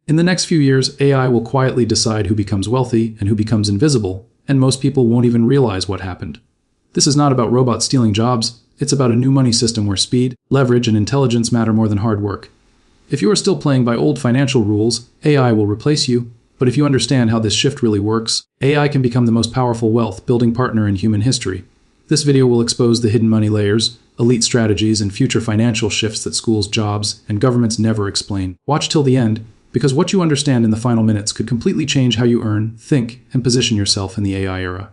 In the next few years, AI will quietly decide who becomes wealthy and who becomes invisible, and most people won't even realize what happened. This is not about robots stealing jobs, it's about a new money system where speed, leverage, and intelligence matter more than hard work. If you are still playing by old financial rules, AI will replace you, but if you understand how this shift really works, AI can become the most powerful wealth-building partner in human history. This video will expose the hidden money layers, elite strategies, and future financial shifts that schools, jobs, and governments never explain. Watch till the end, because what you understand in the final minutes could completely change how you earn, think, and position yourself in the AI era.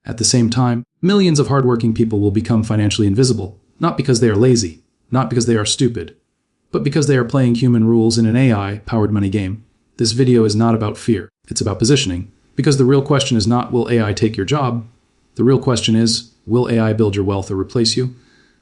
At the same time, millions of hardworking people will become financially invisible, not because they are lazy, not because they are stupid, but because they are playing human rules in an AI-powered money game. This video is not about fear, it's about positioning, because the real question is not, will AI take your job? The real question is, will AI build your wealth or replace you?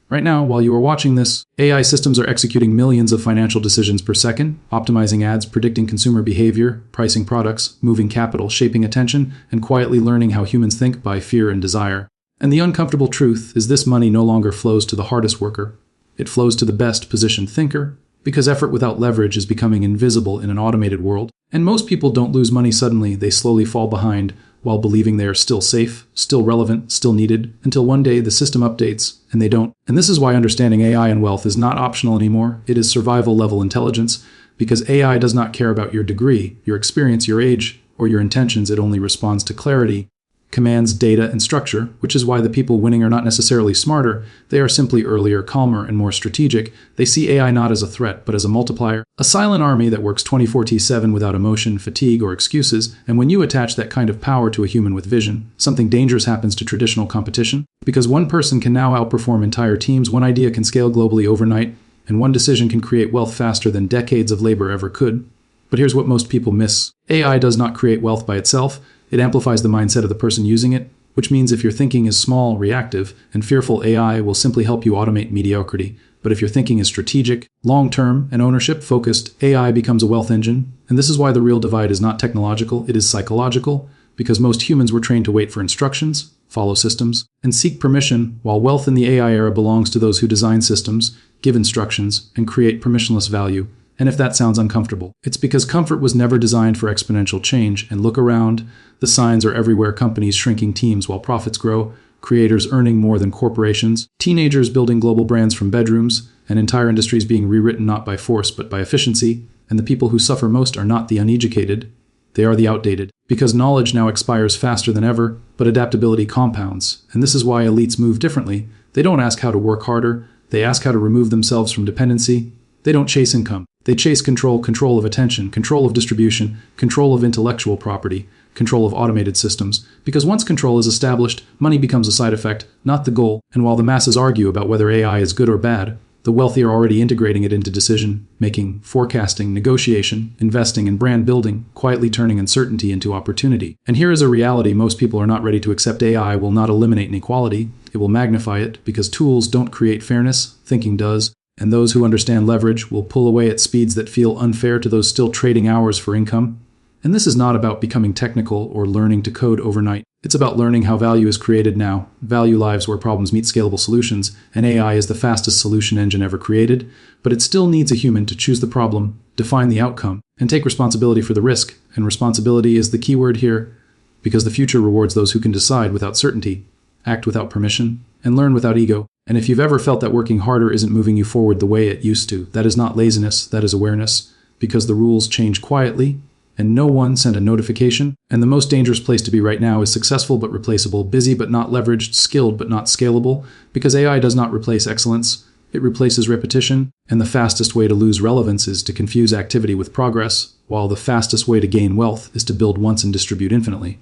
Right now, while you are watching this, AI systems are executing millions of financial decisions per second, optimizing ads, predicting consumer behavior, pricing products, moving capital, shaping attention, and quietly learning how humans think by fear and desire. And the uncomfortable truth is this money no longer flows to the hardest worker. It flows to the best positioned thinker, because effort without leverage is becoming invisible in an automated world. And most people don't lose money suddenly, they slowly fall behind, while believing they are still safe, still relevant, still needed, until one day the system updates, and they don't. And this is why understanding AI and wealth is not optional anymore, it is survival-level intelligence, because AI does not care about your degree, your experience, your age, or your intentions, it only responds to clarity, commands, data, and structure, which is why the people winning are not necessarily smarter, they are simply earlier, calmer, and more strategic. They see AI not as a threat, but as a multiplier, a silent army that works 24/7 without emotion, fatigue, or excuses. And when you attach that kind of power to a human with vision, something dangerous happens to traditional competition, because one person can now outperform entire teams, one idea can scale globally overnight, and one decision can create wealth faster than decades of labor ever could. But here's what most people miss. AI does not create wealth by itself. It amplifies the mindset of the person using it, which means if your thinking is small, reactive, and fearful, AI will simply help you automate mediocrity. But if your thinking is strategic, long-term, and ownership-focused, AI becomes a wealth engine. And this is why the real divide is not technological, it is psychological, because most humans were trained to wait for instructions, follow systems, and seek permission, while wealth in the AI era belongs to those who design systems, give instructions, and create permissionless value. And if that sounds uncomfortable, it's because comfort was never designed for exponential change. And look around, the signs are everywhere: companies shrinking teams while profits grow, creators earning more than corporations, teenagers building global brands from bedrooms, and entire industries being rewritten not by force but by efficiency. And the people who suffer most are not the uneducated, they are the outdated. Because knowledge now expires faster than ever, but adaptability compounds. And this is why elites move differently. They don't ask how to work harder, they ask how to remove themselves from dependency. They don't chase income. They chase control, control of attention, control of distribution, control of intellectual property, control of automated systems. Because once control is established, money becomes a side effect, not the goal. And while the masses argue about whether AI is good or bad, the wealthy are already integrating it into decision-making, forecasting, negotiation, investing, and brand building, quietly turning uncertainty into opportunity. And here is a reality most people are not ready to accept. AI will not eliminate inequality, it will magnify it, because tools don't create fairness, thinking does. And those who understand leverage will pull away at speeds that feel unfair to those still trading hours for income. And this is not about becoming technical or learning to code overnight. It's about learning how value is created now. Value lives where problems meet scalable solutions, and AI is the fastest solution engine ever created, but it still needs a human to choose the problem, define the outcome, and take responsibility for the risk. And responsibility is the key word here, because the future rewards those who can decide without certainty, act without permission, and learn without ego. And if you've ever felt that working harder isn't moving you forward the way it used to, that is not laziness, that is awareness, because the rules change quietly, and no one sent a notification. And the most dangerous place to be right now is successful but replaceable, busy but not leveraged, skilled but not scalable, because AI does not replace excellence, it replaces repetition, and the fastest way to lose relevance is to confuse activity with progress, while the fastest way to gain wealth is to build once and distribute infinitely.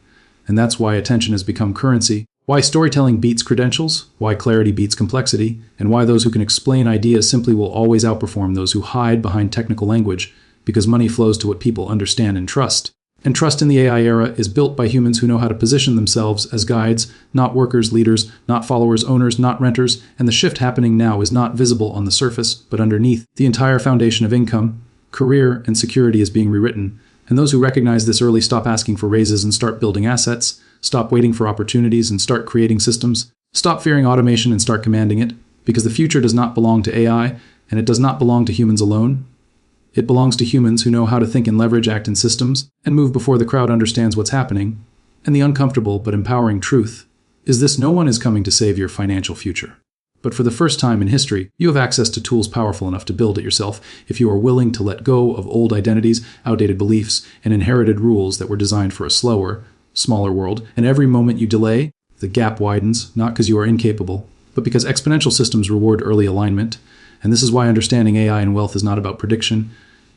And that's why attention has become currency. Why storytelling beats credentials, why clarity beats complexity, and why those who can explain ideas simply will always outperform those who hide behind technical language, because money flows to what people understand and trust. And trust in the AI era is built by humans who know how to position themselves as guides, not workers, leaders, not followers, owners, not renters, and the shift happening now is not visible on the surface, but underneath. The entire foundation of income, career, and security is being rewritten, and those who recognize this early stop asking for raises and start building assets, stop waiting for opportunities and start creating systems. Stop fearing automation and start commanding it, because the future does not belong to AI, and it does not belong to humans alone. It belongs to humans who know how to think and leverage, act in systems, and move before the crowd understands what's happening. And the uncomfortable but empowering truth is this: no one is coming to save your financial future. But for the first time in history, you have access to tools powerful enough to build it yourself if you are willing to let go of old identities, outdated beliefs, and inherited rules that were designed for a slower, smaller world. And every moment you delay, the gap widens, not because you are incapable, but because exponential systems reward early alignment. And this is why understanding AI and wealth is not about prediction.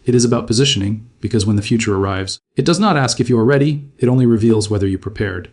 It is about positioning, because when the future arrives, it does not ask if you are ready, it only reveals whether you're prepared.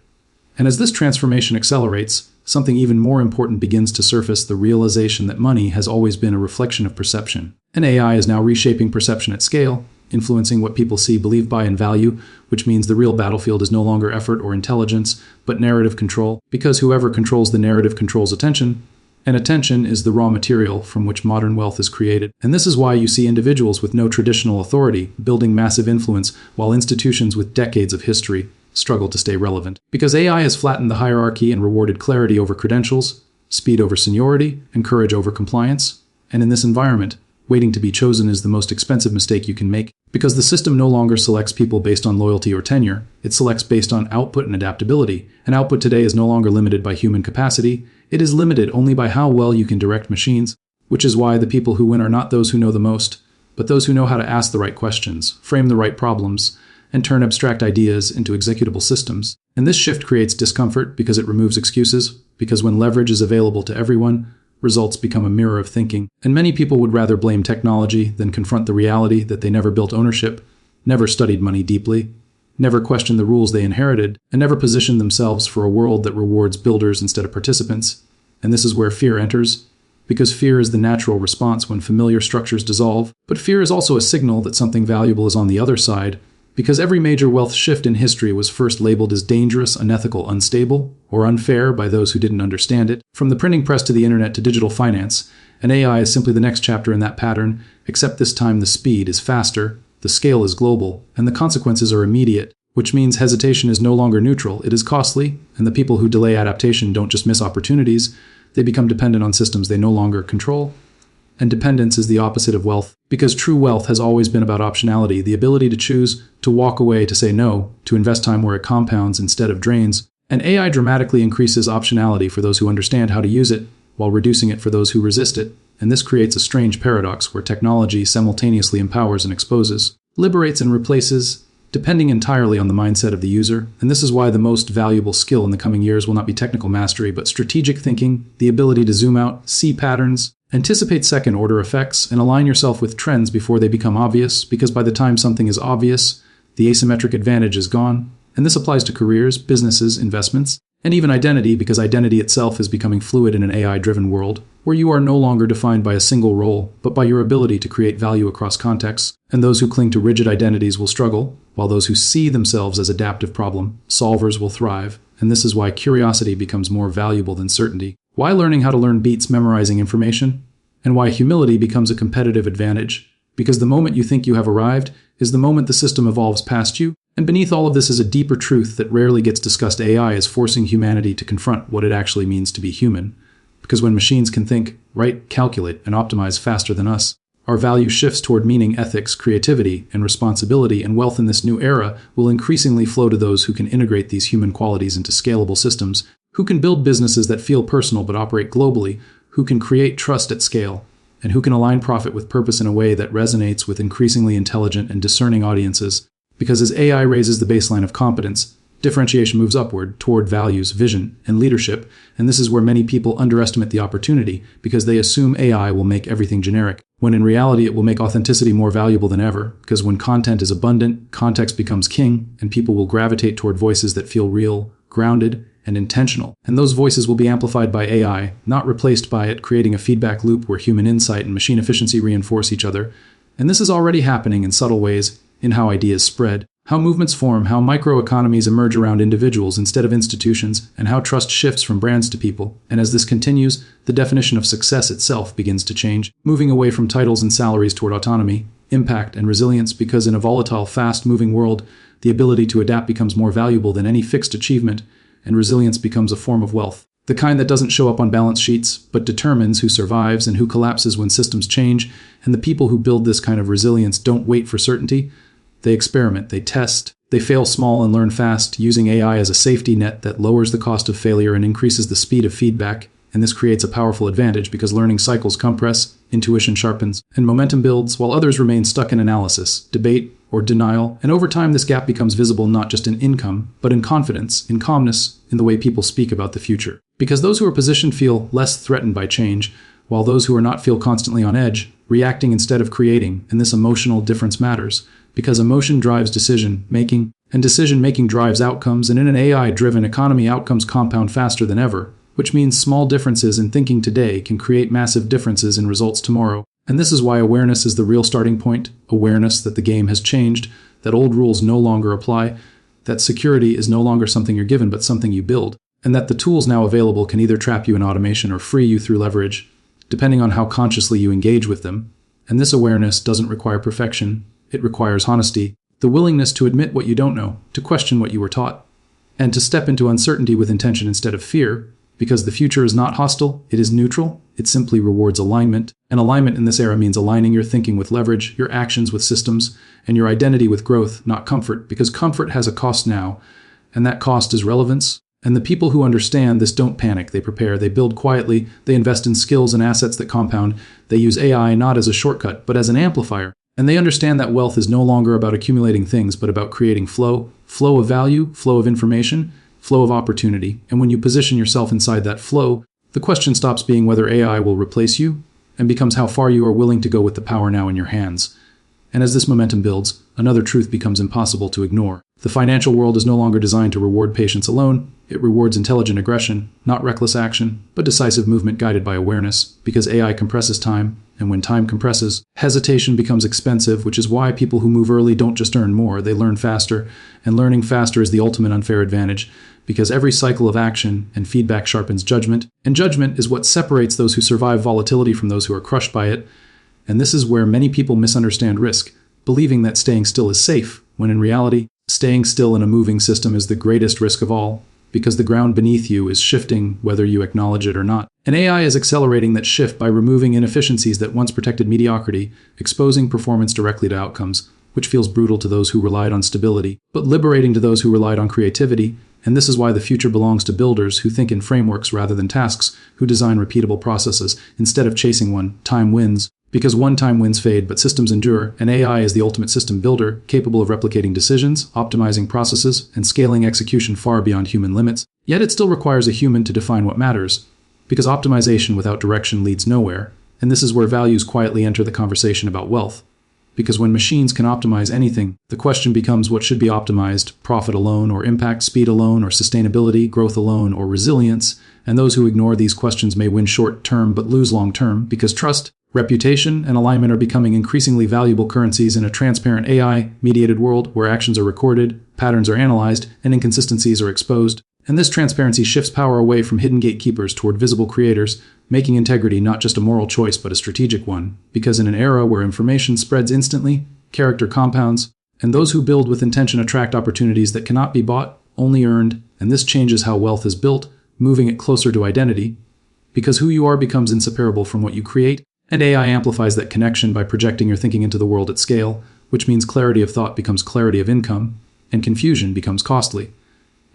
And as this transformation accelerates, something even more important begins to surface: the realization that money has always been a reflection of perception. And AI is now reshaping perception at scale, influencing what people see, believe, buy, and value, which means the real battlefield is no longer effort or intelligence, but narrative control, because whoever controls the narrative controls attention, and attention is the raw material from which modern wealth is created. And this is why you see individuals with no traditional authority building massive influence, while institutions with decades of history struggle to stay relevant. Because AI has flattened the hierarchy and rewarded clarity over credentials, speed over seniority, and courage over compliance. And in this environment, waiting to be chosen is the most expensive mistake you can make, because the system no longer selects people based on loyalty or tenure. It selects based on output and adaptability. And output today is no longer limited by human capacity. It is limited only by how well you can direct machines, which is why the people who win are not those who know the most, but those who know how to ask the right questions, frame the right problems, and turn abstract ideas into executable systems. And this shift creates discomfort because it removes excuses, because when leverage is available to everyone, results become a mirror of thinking. And many people would rather blame technology than confront the reality that they never built ownership, never studied money deeply, never questioned the rules they inherited, and never positioned themselves for a world that rewards builders instead of participants. And this is where fear enters, because fear is the natural response when familiar structures dissolve. But fear is also a signal that something valuable is on the other side, because every major wealth shift in history was first labeled as dangerous, unethical, unstable, or unfair by those who didn't understand it. From the printing press to the internet to digital finance, and AI is simply the next chapter in that pattern, except this time the speed is faster, the scale is global, and the consequences are immediate, which means hesitation is no longer neutral, it is costly, and the people who delay adaptation don't just miss opportunities, they become dependent on systems they no longer control. And dependence is the opposite of wealth, because true wealth has always been about optionality, the ability to choose, to walk away, to say no, to invest time where it compounds instead of drains. And AI dramatically increases optionality for those who understand how to use it, while reducing it for those who resist it. And this creates a strange paradox where technology simultaneously empowers and exposes, liberates and replaces, depending entirely on the mindset of the user. And this is why the most valuable skill in the coming years will not be technical mastery, but strategic thinking, the ability to zoom out, see patterns, anticipate second-order effects, and align yourself with trends before they become obvious, because by the time something is obvious, the asymmetric advantage is gone. And this applies to careers, businesses, investments, and even identity, because identity itself is becoming fluid in an AI-driven world, where you are no longer defined by a single role, but by your ability to create value across contexts. And those who cling to rigid identities will struggle, while those who see themselves as adaptive problem solvers will thrive. And this is why curiosity becomes more valuable than certainty, why learning how to learn beats memorizing information, and why humility becomes a competitive advantage, because the moment you think you have arrived is the moment the system evolves past you. And beneath all of this is a deeper truth that rarely gets discussed. AI is forcing humanity to confront what it actually means to be human. Because when machines can think, write, calculate, and optimize faster than us, our value shifts toward meaning, ethics, creativity, and responsibility, and wealth in this new era will increasingly flow to those who can integrate these human qualities into scalable systems, who can build businesses that feel personal but operate globally, who can create trust at scale, and who can align profit with purpose in a way that resonates with increasingly intelligent and discerning audiences. Because as AI raises the baseline of competence, differentiation moves upward toward values, vision, and leadership, and this is where many people underestimate the opportunity because they assume AI will make everything generic, when in reality it will make authenticity more valuable than ever, because when content is abundant, context becomes king, and people will gravitate toward voices that feel real, grounded, and intentional. And those voices will be amplified by AI, not replaced by it, creating a feedback loop where human insight and machine efficiency reinforce each other. And this is already happening in subtle ways, in how ideas spread, how movements form, how microeconomies emerge around individuals instead of institutions, and how trust shifts from brands to people. And as this continues, the definition of success itself begins to change, moving away from titles and salaries toward autonomy, impact, and resilience, because in a volatile, fast-moving world, the ability to adapt becomes more valuable than any fixed achievement, and resilience becomes a form of wealth. The kind that doesn't show up on balance sheets, but determines who survives and who collapses when systems change. And the people who build this kind of resilience don't wait for certainty. They experiment, they test, they fail small and learn fast, using AI as a safety net that lowers the cost of failure and increases the speed of feedback. And this creates a powerful advantage because learning cycles compress, intuition sharpens, and momentum builds, while others remain stuck in analysis, debate, or denial. And over time, this gap becomes visible not just in income, but in confidence, in calmness, in the way people speak about the future. Because those who are positioned feel less threatened by change, while those who are not feel constantly on edge, reacting instead of creating. And this emotional difference matters, because emotion drives decision-making, and decision-making drives outcomes, and in an AI-driven economy, outcomes compound faster than ever, which means small differences in thinking today can create massive differences in results tomorrow. And this is why awareness is the real starting point, awareness that the game has changed, that old rules no longer apply, that security is no longer something you're given but something you build, and that the tools now available can either trap you in automation or free you through leverage, depending on how consciously you engage with them. And this awareness doesn't require perfection, it requires honesty, the willingness to admit what you don't know, to question what you were taught, and to step into uncertainty with intention instead of fear. Because the future is not hostile, it is neutral, it simply rewards alignment. And alignment in this era means aligning your thinking with leverage, your actions with systems, and your identity with growth, not comfort, because comfort has a cost now, and that cost is relevance. And the people who understand this don't panic, they prepare, they build quietly, they invest in skills and assets that compound, they use AI not as a shortcut, but as an amplifier. And they understand that wealth is no longer about accumulating things, but about creating flow of value, flow of information, flow of opportunity. And when you position yourself inside that flow, the question stops being whether AI will replace you and becomes how far you are willing to go with the power now in your hands. And as this momentum builds, another truth becomes impossible to ignore. The financial world is no longer designed to reward patience alone. It rewards intelligent aggression, not reckless action, but decisive movement guided by awareness, because AI compresses time, and when time compresses, hesitation becomes expensive, which is why people who move early don't just earn more, they learn faster, and learning faster is the ultimate unfair advantage, because every cycle of action and feedback sharpens judgment, and judgment is what separates those who survive volatility from those who are crushed by it. And this is where many people misunderstand risk, believing that staying still is safe, when in reality, staying still in a moving system is the greatest risk of all, because the ground beneath you is shifting whether you acknowledge it or not. And AI is accelerating that shift by removing inefficiencies that once protected mediocrity, exposing performance directly to outcomes, which feels brutal to those who relied on stability, but liberating to those who relied on creativity. And this is why the future belongs to builders who think in frameworks rather than tasks, who design repeatable processes instead of chasing one. Time wins. Because one-time wins fade, but systems endure, and AI is the ultimate system builder, capable of replicating decisions, optimizing processes, and scaling execution far beyond human limits. Yet it still requires a human to define what matters, because optimization without direction leads nowhere, and this is where values quietly enter the conversation about wealth. Because when machines can optimize anything, the question becomes what should be optimized: profit alone, or impact, speed alone, or sustainability, growth alone, or resilience. And those who ignore these questions may win short-term but lose long-term, because trust, reputation, and alignment are becoming increasingly valuable currencies in a transparent AI-mediated world where actions are recorded, patterns are analyzed, and inconsistencies are exposed. And this transparency shifts power away from hidden gatekeepers toward visible creators, making integrity not just a moral choice but a strategic one. Because in an era where information spreads instantly, character compounds, and those who build with intention attract opportunities that cannot be bought, only earned, and this changes how wealth is built, moving it closer to identity. Because who you are becomes inseparable from what you create, and AI amplifies that connection by projecting your thinking into the world at scale, which means clarity of thought becomes clarity of income, and confusion becomes costly.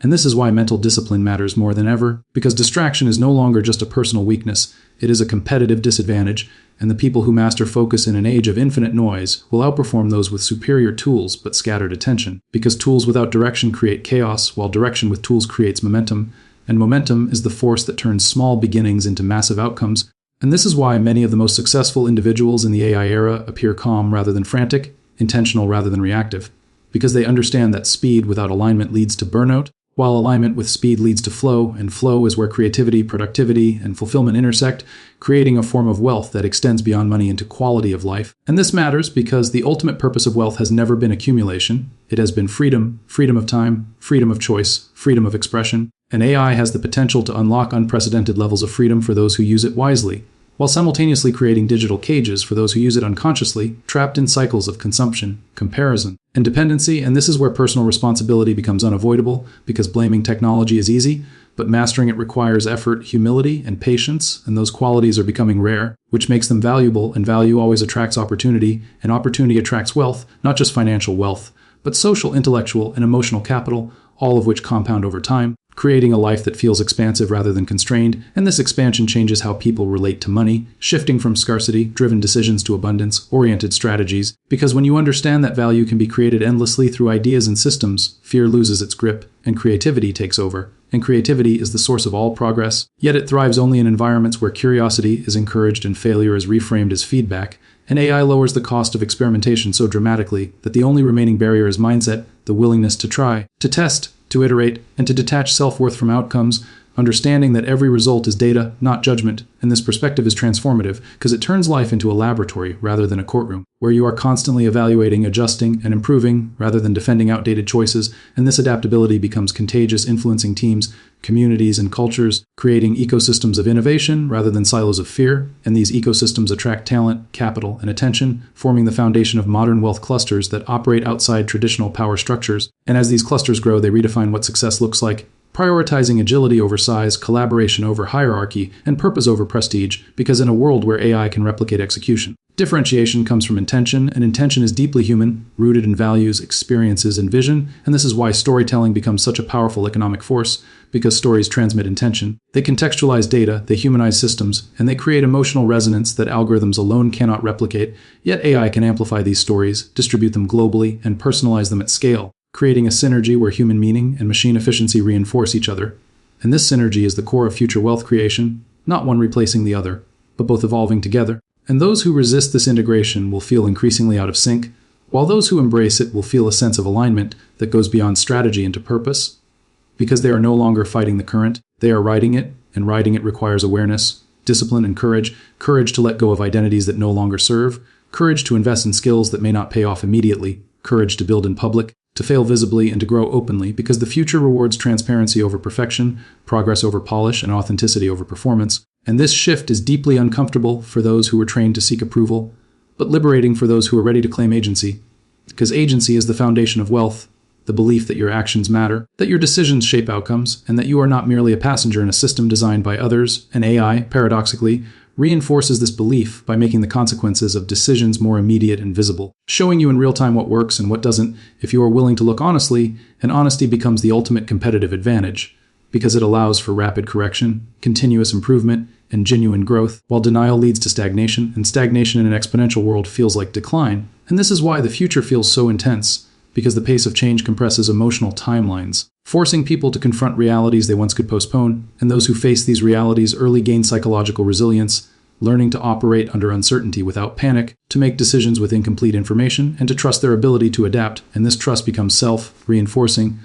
And this is why mental discipline matters more than ever, because distraction is no longer just a personal weakness, it is a competitive disadvantage, and the people who master focus in an age of infinite noise will outperform those with superior tools but scattered attention, because tools without direction create chaos, while direction with tools creates momentum, and momentum is the force that turns small beginnings into massive outcomes. And this is why many of the most successful individuals in the AI era appear calm rather than frantic, intentional rather than reactive, because they understand that speed without alignment leads to burnout, while alignment with speed leads to flow, and flow is where creativity, productivity, and fulfillment intersect, creating a form of wealth that extends beyond money into quality of life. And this matters because the ultimate purpose of wealth has never been accumulation. It has been freedom, freedom of time, freedom of choice, freedom of expression. And AI has the potential to unlock unprecedented levels of freedom for those who use it wisely, while simultaneously creating digital cages for those who use it unconsciously, trapped in cycles of consumption, comparison, and dependency. And this is where personal responsibility becomes unavoidable, because blaming technology is easy, but mastering it requires effort, humility, and patience, and those qualities are becoming rare, which makes them valuable, and value always attracts opportunity, and opportunity attracts wealth, not just financial wealth, but social, intellectual, and emotional capital, all of which compound over time, creating a life that feels expansive rather than constrained, and this expansion changes how people relate to money, shifting from scarcity-driven decisions to abundance-oriented strategies, because when you understand that value can be created endlessly through ideas and systems, fear loses its grip, and creativity takes over. And creativity is the source of all progress, yet it thrives only in environments where curiosity is encouraged and failure is reframed as feedback, and AI lowers the cost of experimentation so dramatically that the only remaining barrier is mindset, the willingness to try, to test, to iterate, and to detach self-worth from outcomes, understanding that every result is data, not judgment, and this perspective is transformative because it turns life into a laboratory rather than a courtroom, where you are constantly evaluating, adjusting, and improving rather than defending outdated choices, and this adaptability becomes contagious, influencing teams, communities, and cultures, creating ecosystems of innovation rather than silos of fear, and these ecosystems attract talent, capital, and attention, forming the foundation of modern wealth clusters that operate outside traditional power structures, and as these clusters grow, they redefine what success looks like, prioritizing agility over size, collaboration over hierarchy, and purpose over prestige, because in a world where AI can replicate execution, differentiation comes from intention, and intention is deeply human, rooted in values, experiences, and vision, and this is why storytelling becomes such a powerful economic force, because stories transmit intention. They contextualize data, they humanize systems, and they create emotional resonance that algorithms alone cannot replicate, yet AI can amplify these stories, distribute them globally, and personalize them at scale, creating a synergy where human meaning and machine efficiency reinforce each other. And this synergy is the core of future wealth creation, not one replacing the other, but both evolving together. And those who resist this integration will feel increasingly out of sync, while those who embrace it will feel a sense of alignment that goes beyond strategy into purpose. Because they are no longer fighting the current, they are riding it, and riding it requires awareness, discipline, and courage to let go of identities that no longer serve, courage to invest in skills that may not pay off immediately, courage to build in public, to fail visibly, and to grow openly, because the future rewards transparency over perfection, progress over polish, and authenticity over performance. And this shift is deeply uncomfortable for those who were trained to seek approval, but liberating for those who are ready to claim agency. Because agency is the foundation of wealth, the belief that your actions matter, that your decisions shape outcomes, and that you are not merely a passenger in a system designed by others. And AI, paradoxically, reinforces this belief by making the consequences of decisions more immediate and visible, showing you in real time what works and what doesn't if you are willing to look honestly, and honesty becomes the ultimate competitive advantage, because it allows for rapid correction, continuous improvement, and genuine growth, while denial leads to stagnation, and stagnation in an exponential world feels like decline. And this is why the future feels so intense, because the pace of change compresses emotional timelines, forcing people to confront realities they once could postpone, and those who face these realities early gain psychological resilience, learning to operate under uncertainty without panic, to make decisions with incomplete information, and to trust their ability to adapt, and this trust becomes self-reinforcing,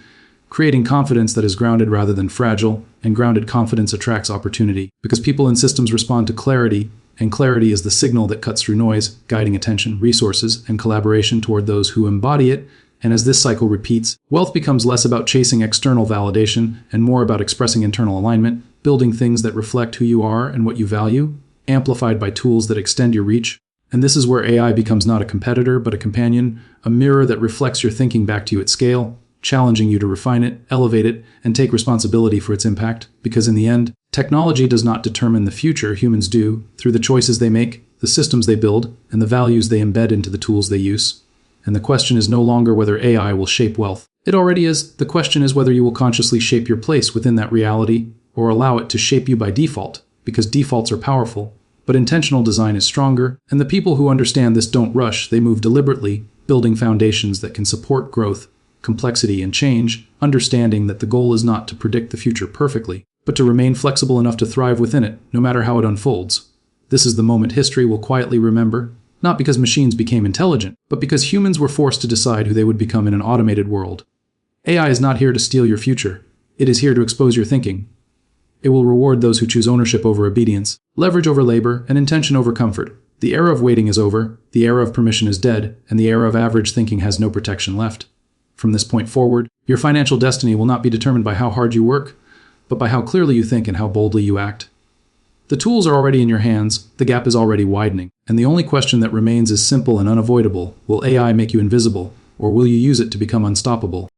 creating confidence that is grounded rather than fragile, and grounded confidence attracts opportunity, because people and systems respond to clarity, and clarity is the signal that cuts through noise, guiding attention, resources, and collaboration toward those who embody it. And as this cycle repeats, wealth becomes less about chasing external validation and more about expressing internal alignment, building things that reflect who you are and what you value, amplified by tools that extend your reach. And this is where AI becomes not a competitor, but a companion, a mirror that reflects your thinking back to you at scale, challenging you to refine it, elevate it, and take responsibility for its impact. Because in the end, technology does not determine the future, humans do, through the choices they make, the systems they build, and the values they embed into the tools they use. And the question is no longer whether AI will shape wealth. It already is. The question is whether you will consciously shape your place within that reality, or allow it to shape you by default, because defaults are powerful. But intentional design is stronger, and the people who understand this don't rush, they move deliberately, building foundations that can support growth, complexity, and change, understanding that the goal is not to predict the future perfectly, but to remain flexible enough to thrive within it, no matter how it unfolds. This is the moment history will quietly remember, not because machines became intelligent, but because humans were forced to decide who they would become in an automated world. AI is not here to steal your future. It is here to expose your thinking. It will reward those who choose ownership over obedience, leverage over labor, and intention over comfort. The era of waiting is over, the era of permission is dead, and the era of average thinking has no protection left. From this point forward, your financial destiny will not be determined by how hard you work, but by how clearly you think and how boldly you act. The tools are already in your hands, the gap is already widening, and the only question that remains is simple and unavoidable. Will AI make you invisible, or will you use it to become unstoppable?